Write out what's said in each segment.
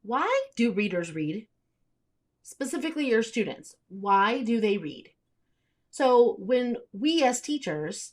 Why do readers read? Specifically your students, why do they read? So when we as teachers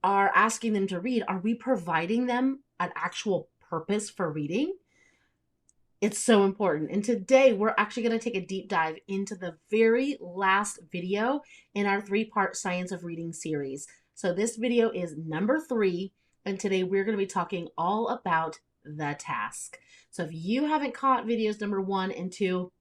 are asking them to read, are we providing them an actual purpose for reading? It's so important. And today we're actually going to take a deep dive into the very last video in our 3-part Science of Reading series. So this video is number 3, and today we're going to be talking all about the task. So if you haven't caught videos number 1 and 2,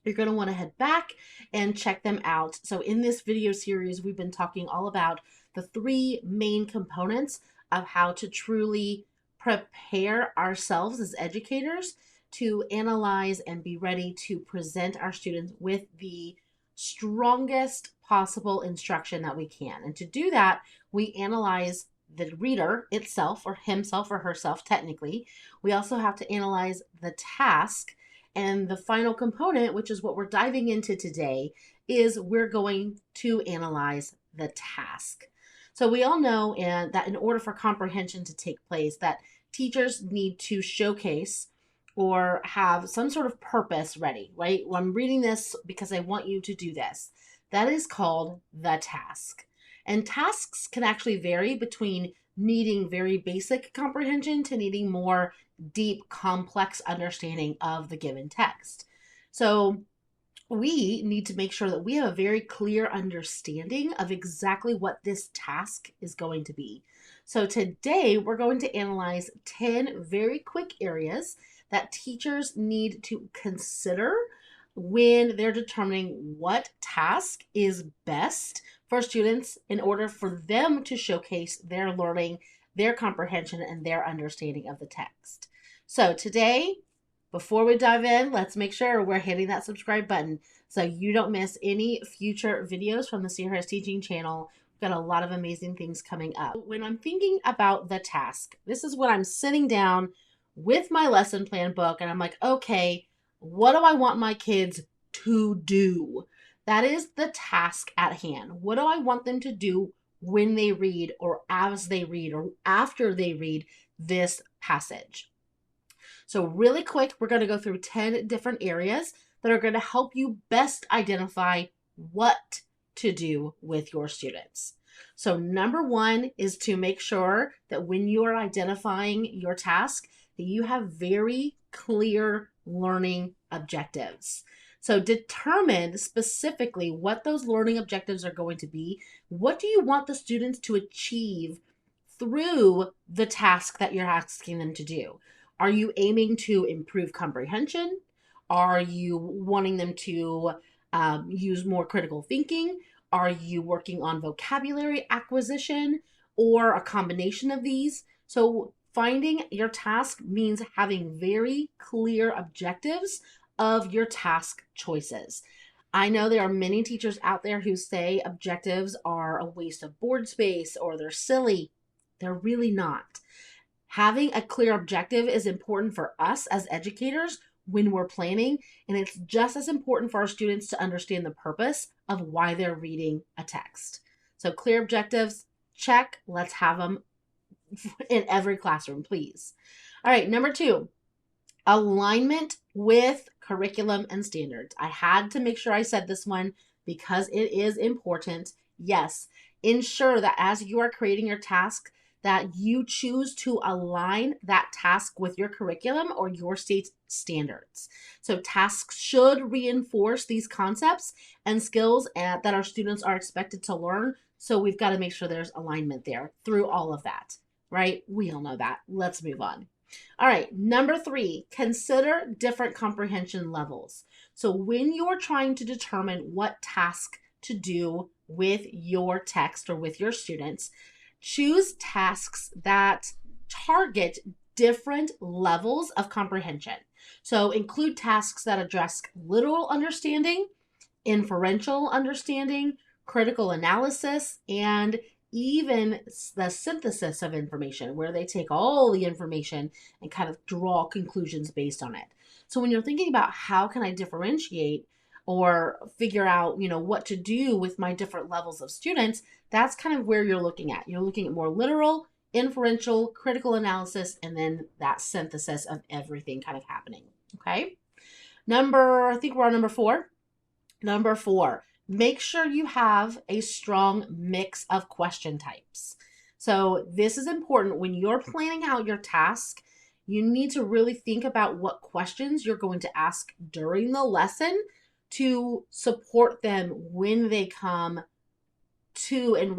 you're going to want to head back and check them out. So in this video series, we've been talking all about the 3 main components of how to truly prepare ourselves as educators to analyze and be ready to present our students with the strongest possible instruction that we can. And to do that, we analyze the reader itself, or himself or herself technically. We also have to analyze the task. And the final component, which is what we're diving into today, is we're going to analyze the task. So we all know that in order for comprehension to take place, that teachers need to showcase or have some sort of purpose ready, right? Well, I'm reading this because I want you to do this. That is called the task. And tasks can actually vary between needing very basic comprehension to needing more deep, complex understanding of the given text. So we need to make sure that we have a very clear understanding of exactly what this task is going to be. So today we're going to analyze 10 very quick areas that teachers need to consider when they're determining what task is best for students in order for them to showcase their learning, their comprehension, and their understanding of the text. So today, before we dive in, let's make sure we're hitting that subscribe button so you don't miss any future videos from the CRS Teaching channel. We've got a lot of amazing things coming up. When I'm thinking about the task, this is when I'm sitting down with my lesson plan book and I'm like, okay, what do I want my kids to do? That is the task at hand. What do I want them to do when they read, or as they read, or after they read this passage? So really quick, we're going to go through 10 different areas that are going to help you best identify what to do with your students. So number 1 is to make sure that when you are identifying your task, that you have very clear learning objectives. So determine specifically what those learning objectives are going to be. What do you want the students to achieve through the task that you're asking them to do? Are you aiming to improve comprehension? Are you wanting them to use more critical thinking? Are you working on vocabulary acquisition, or a combination of these? So finding your task means having very clear objectives of your task choices. I know there are many teachers out there who say objectives are a waste of board space or they're silly. They're really not. Having a clear objective is important for us as educators when we're planning, and it's just as important for our students to understand the purpose of why they're reading a text. So clear objectives, check. Let's have them in every classroom, please. All right, number 2, alignment with curriculum and standards. I had to make sure I said this one because it is important. Yes, ensure that as you are creating your task, that you choose to align that task with your curriculum or your state's standards. So tasks should reinforce these concepts and skills that our students are expected to learn. So we've got to make sure there's alignment there through all of that, right? We all know that. Let's move on. All right, number 3, consider different comprehension levels. So when you're trying to determine what task to do with your text or with your students, choose tasks that target different levels of comprehension. So include tasks that address literal understanding, inferential understanding, critical analysis, and even the synthesis of information, where they take all the information and kind of draw conclusions based on it. So when you're thinking about how can I differentiate or figure out, what to do with my different levels of students, that's kind of where you're looking at. You're looking at more literal, inferential, critical analysis, and then that synthesis of everything kind of happening. Okay? I think we're on number 4. Number 4, make sure you have a strong mix of question types. So this is important when you're planning out your task. You need to really think about what questions you're going to ask during the lesson to support them when they come to and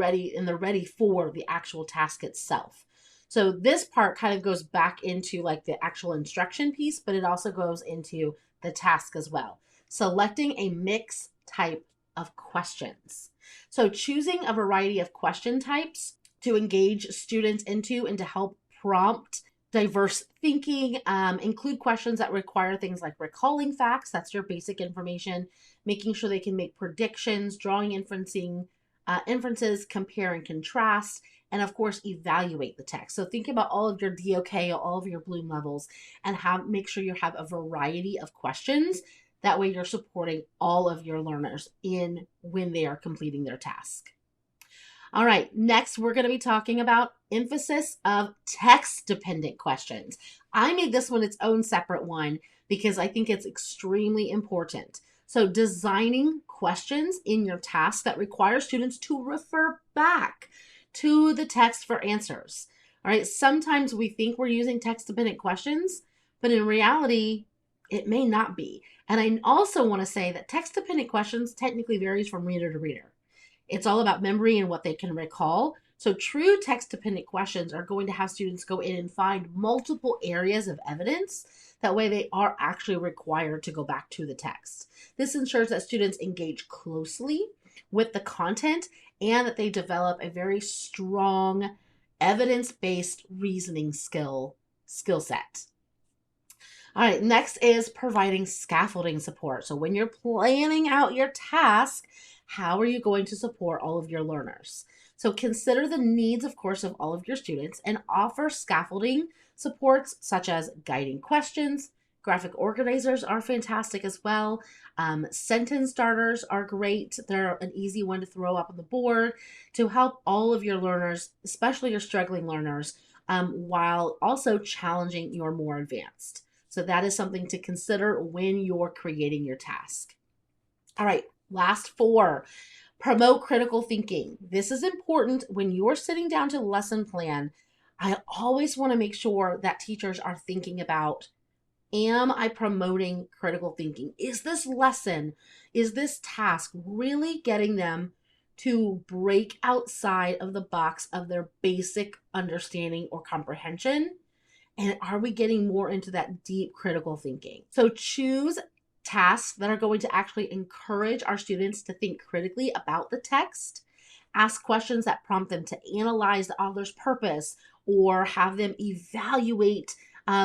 they're ready for the actual task itself. So this part kind of goes back into like the actual instruction piece, but it also goes into the task as well. Selecting a mixed type of questions. So choosing a variety of question types to engage students into and to help prompt diverse thinking, include questions that require things like recalling facts, that's your basic information, making sure they can make predictions, drawing inferences, compare and contrast, and of course, evaluate the text. So think about all of your DOK, all of your Bloom levels, and make sure you have a variety of questions. That way you're supporting all of your learners when they are completing their task. All right, next we're going to be talking about emphasis of text-dependent questions. I made this one its own separate one because I think it's extremely important. So designing questions in your task that require students to refer back to the text for answers. All right, sometimes we think we're using text-dependent questions, but in reality, it may not be. And I also want to say that text-dependent questions technically varies from reader to reader. It's all about memory and what they can recall. So true text-dependent questions are going to have students go in and find multiple areas of evidence. That way they are actually required to go back to the text. This ensures that students engage closely with the content and that they develop a very strong evidence-based reasoning skill set. All right, next is providing scaffolding support. So when you're planning out your task, how are you going to support all of your learners? So consider the needs, of course, of all of your students and offer scaffolding supports such as guiding questions. Graphic organizers are fantastic as well. Sentence starters are great. They're an easy one to throw up on the board to help all of your learners, especially your struggling learners, while also challenging your more advanced. So that is something to consider when you're creating your task. All right, last 4, promote critical thinking. This is important when you're sitting down to lesson plan. I always want to make sure that teachers are thinking about, am I promoting critical thinking? Is this lesson, is this task really getting them to break outside of the box of their basic understanding or comprehension? And are we getting more into that deep critical thinking? So choose tasks that are going to actually encourage our students to think critically about the text, ask questions that prompt them to analyze the author's purpose or have them evaluate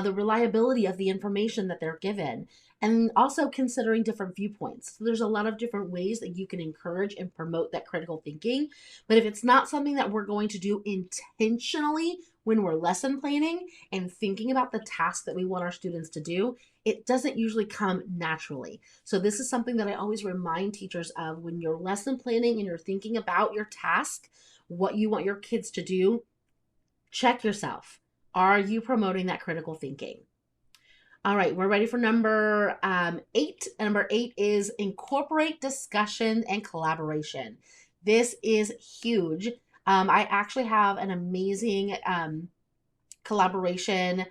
the reliability of the information that they're given, and also considering different viewpoints. So there's a lot of different ways that you can encourage and promote that critical thinking. But if it's not something that we're going to do intentionally when we're lesson planning and thinking about the task that we want our students to do, it doesn't usually come naturally. So this is something that I always remind teachers of when you're lesson planning and you're thinking about your task, what you want your kids to do. Check yourself. Are you promoting that critical thinking? All right, we're ready for number 8. Number 8 is incorporate discussion and collaboration. This is huge. I actually have an amazing collaboration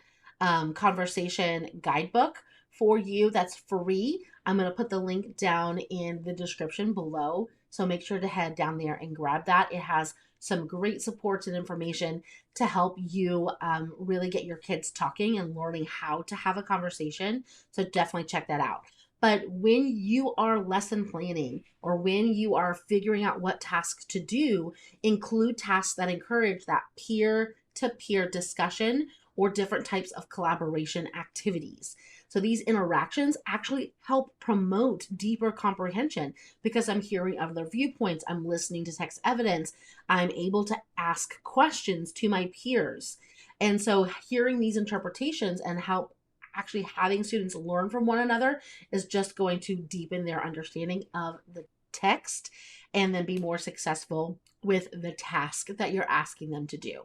conversation guidebook for you that's free. I'm going to put the link down in the description below. So make sure to head down there and grab that. It has some great supports and information to help you really get your kids talking and learning how to have a conversation. So definitely check that out. But when you are lesson planning or when you are figuring out what tasks to do, include tasks that encourage that peer-to-peer discussion or different types of collaboration activities. So these interactions actually help promote deeper comprehension because I'm hearing other viewpoints, I'm listening to text evidence, I'm able to ask questions to my peers. And so hearing these interpretations and help actually having students learn from one another is just going to deepen their understanding of the text and then be more successful with the task that you're asking them to do.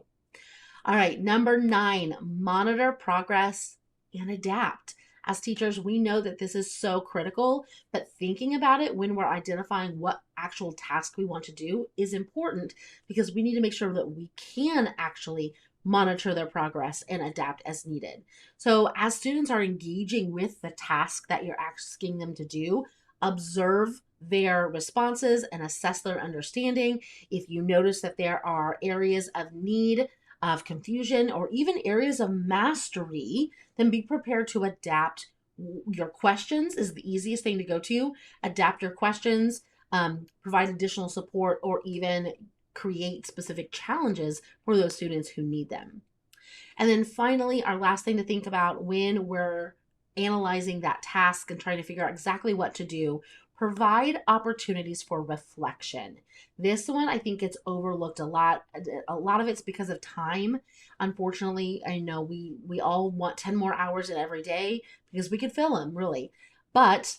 All right, number 9, monitor progress and adapt. As teachers, we know that this is so critical, but thinking about it when we're identifying what actual task we want to do is important, because we need to make sure that we can actually monitor their progress and adapt as needed. So as students are engaging with the task that you're asking them to do, observe their responses and assess their understanding. If you notice that there are areas of need, of confusion, or even areas of mastery, then be prepared to adapt your questions is the easiest thing to go to. Adapt your questions, provide additional support, or even create specific challenges for those students who need them. And then finally, our last thing to think about when we're analyzing that task and trying to figure out exactly what to do, provide opportunities for reflection. This one, I think, gets overlooked a lot. A lot of it's because of time. Unfortunately, I know we all want 10 more hours in every day because we could fill them, really. But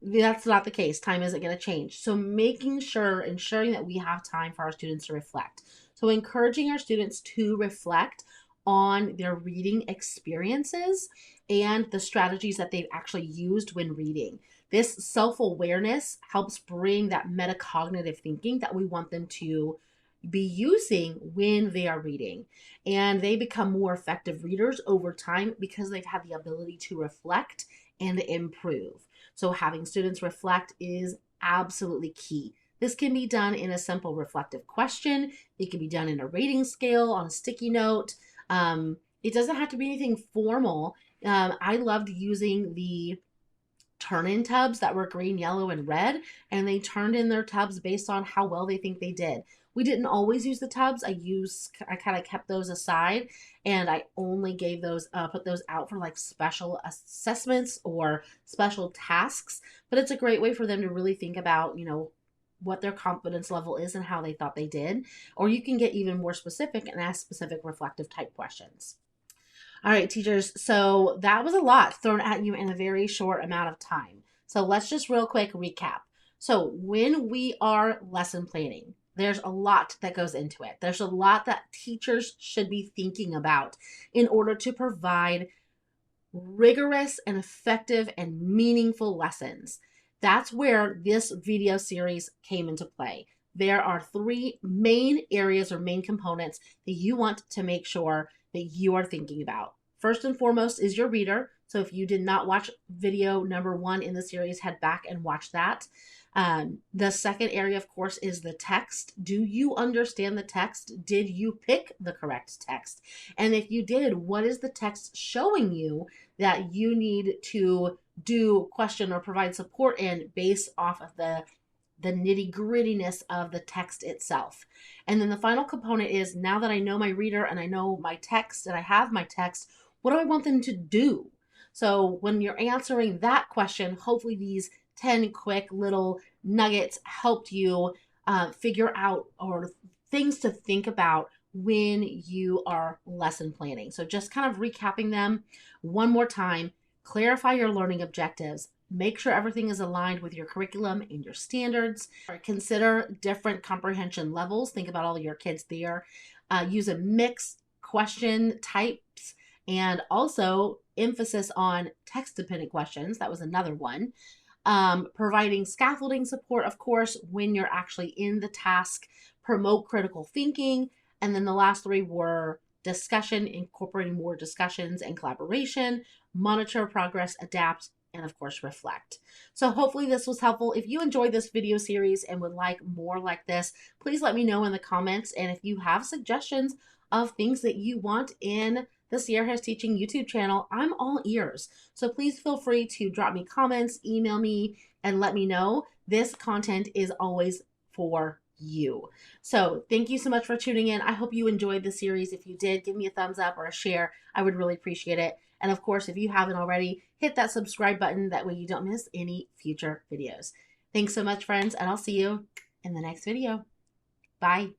that's not the case. Time isn't going to change. So ensuring that we have time for our students to reflect. So encouraging our students to reflect on their reading experiences and the strategies that they've actually used when reading. This self-awareness helps bring that metacognitive thinking that we want them to be using when they are reading. And they become more effective readers over time because they've had the ability to reflect and improve. So having students reflect is absolutely key. This can be done in a simple reflective question. It can be done in a rating scale, on a sticky note. It doesn't have to be anything formal. I loved using the turn-in tubs that were green, yellow, and red, and they turned in their tubs based on how well they think they did. We didn't always use the tubs. I kind of kept those aside, and I only gave those, put those out for like special assessments or special tasks. But it's a great way for them to really think about, what their confidence level is and how they thought they did. Or you can get even more specific and ask specific reflective type questions. All right, teachers, so that was a lot thrown at you in a very short amount of time. So let's just real quick recap. So when we are lesson planning, there's a lot that goes into it. There's a lot that teachers should be thinking about in order to provide rigorous and effective and meaningful lessons. That's where this video series came into play. There are 3 main areas or main components that you want to make sure that you are thinking about. First and foremost is your reader. So if you did not watch video number 1 in the series, head back and watch that. The second area, of course, is the text. Do you understand the text? Did you pick the correct text? And if you did, what is the text showing you that you need to do, question, or provide support in based off of the nitty-grittiness of the text itself? And then the final component is, now that I know my reader and I know my text and I have my text, what do I want them to do? So when you're answering that question, hopefully these 10 quick little nuggets helped you figure out, or things to think about when you are lesson planning. So just kind of recapping them one more time: clarify your learning objectives. Make sure everything is aligned with your curriculum and your standards. Consider different comprehension levels. Think about all of your kids there. Use a mixed question types, and also emphasis on text-dependent questions. That was another one. Providing scaffolding support, of course, when you're actually in the task. Promote critical thinking. And then the last 3 were discussion, incorporating more discussions and collaboration, monitor progress, adapt, and of course, reflect. So hopefully this was helpful. If you enjoyed this video series and would like more like this, please let me know in the comments. And if you have suggestions of things that you want in the Sierra Has Teaching YouTube channel, I'm all ears. So please feel free to drop me comments, email me, and let me know. This content is always for you. So thank you so much for tuning in. I hope you enjoyed the series. If you did, give me a thumbs up or a share. I would really appreciate it. And of course, if you haven't already, hit that subscribe button. That way you don't miss any future videos. Thanks so much, friends, and I'll see you in the next video. Bye.